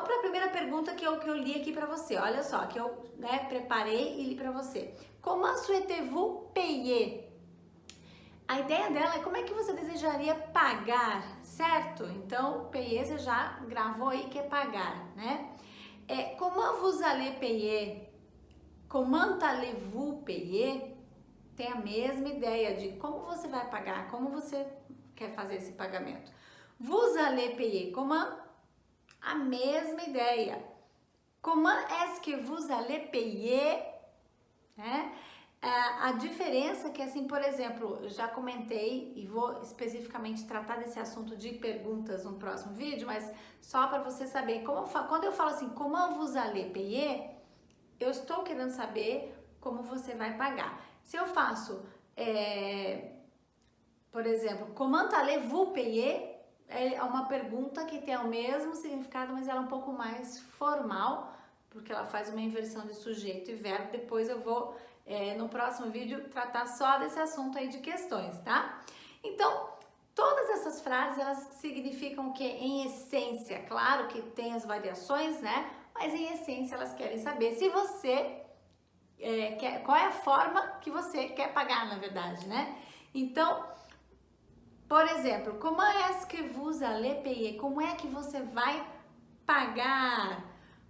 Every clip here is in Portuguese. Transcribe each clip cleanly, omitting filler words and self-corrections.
vamos para a primeira pergunta que eu li aqui para você. Olha só, que eu preparei e li para você. Comment souhaitez-vous payer? A ideia dela é como é que você desejaria pagar, certo? Então, payer você já gravou aí que é pagar, né? Comment vous allez payer? Comment allez-vous payer? Tem a mesma ideia de como você vai pagar, como você quer fazer esse pagamento. Vous allez payer, comment? A mesma ideia. Comment est-ce que vous allez payer? Né? A diferença é que, assim, por exemplo, eu já comentei e vou especificamente tratar desse assunto de perguntas no próximo vídeo, mas só para você saber, quando eu falo assim, comment vous allez payer, eu estou querendo saber como você vai pagar. Se eu faço, por exemplo, comment allez-vous payer, é uma pergunta que tem o mesmo significado, mas ela é um pouco mais formal, porque ela faz uma inversão de sujeito e verbo. Depois eu vou, no próximo vídeo, tratar só desse assunto aí de questões, tá? Então, todas essas frases, elas significam o quê? Em essência, claro que tem as variações, né? Mas em essência elas querem saber se você, qual é a forma que você quer pagar, na verdade, né? Então, por exemplo, comment est-ce que vous allez payer? Como é que você vai pagar?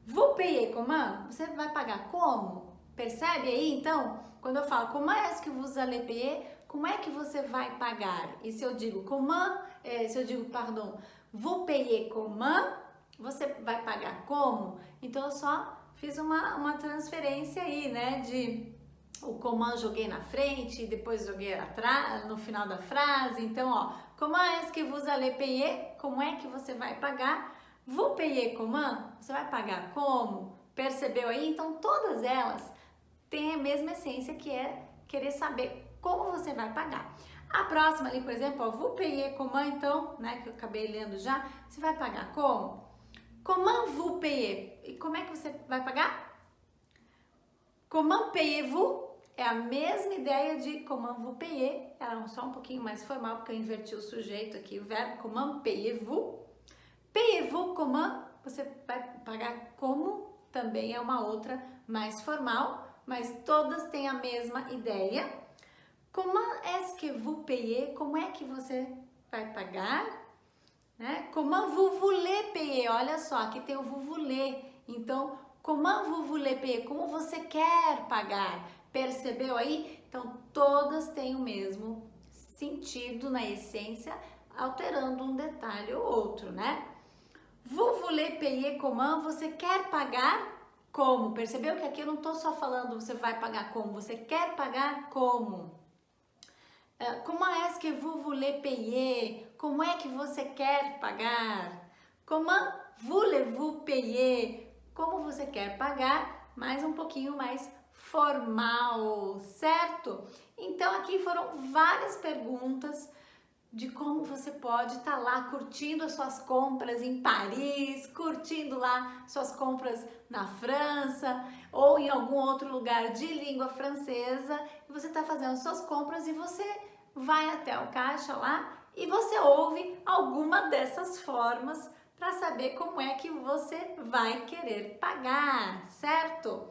Vous payez comment? Você vai pagar como? Percebe aí, então? Quando eu falo comment est-ce que vous allez payer? Como é que você vai pagar? E se eu digo pardon, vous payez comment? Você vai pagar como? Então eu só fiz uma transferência aí, né? O comment joguei na frente, depois joguei atrás, no final da frase. Então, ó, comment est-ce que vous allez payer? Como é que você vai pagar? Vous payez comment? Você vai pagar como? Percebeu aí? Então, todas elas têm a mesma essência, que é querer saber como você vai pagar. A próxima ali, por exemplo, ó, vous payez comment? Então, né, que eu acabei lendo já, você vai pagar como? Comment vous payez? E como é que você vai pagar? Comment payez-vous? É a mesma ideia de comment vous payez, ela é só um pouquinho mais formal, porque eu inverti o sujeito aqui, o verbo comment payez-vous. Payez-vous comment? Você vai pagar como? Também é uma outra mais formal, mas todas têm a mesma ideia. Comment est-ce que vous payez? Como é que você vai pagar? Né? Comment vous voulez payer? Olha só, aqui tem o vous voulez. Então, comment vous voulez payer? Como você quer pagar? Percebeu aí? Então, todas têm o mesmo sentido na essência, alterando um detalhe ou outro, né? Vous voulez payer comment? Você quer pagar como? Percebeu que aqui eu não estou só falando você vai pagar como, você quer pagar como? Comment est-ce que vous voulez payer? Como é que você quer pagar? Comment voulez-vous payer? Como você quer pagar? Mais um pouquinho mais formal, certo? Então aqui foram várias perguntas de como você pode estar lá curtindo as suas compras em Paris, curtindo lá suas compras na França ou em algum outro lugar de língua francesa, e você está fazendo suas compras e você vai até o caixa lá e você ouve alguma dessas formas para saber como é que você vai querer pagar, certo?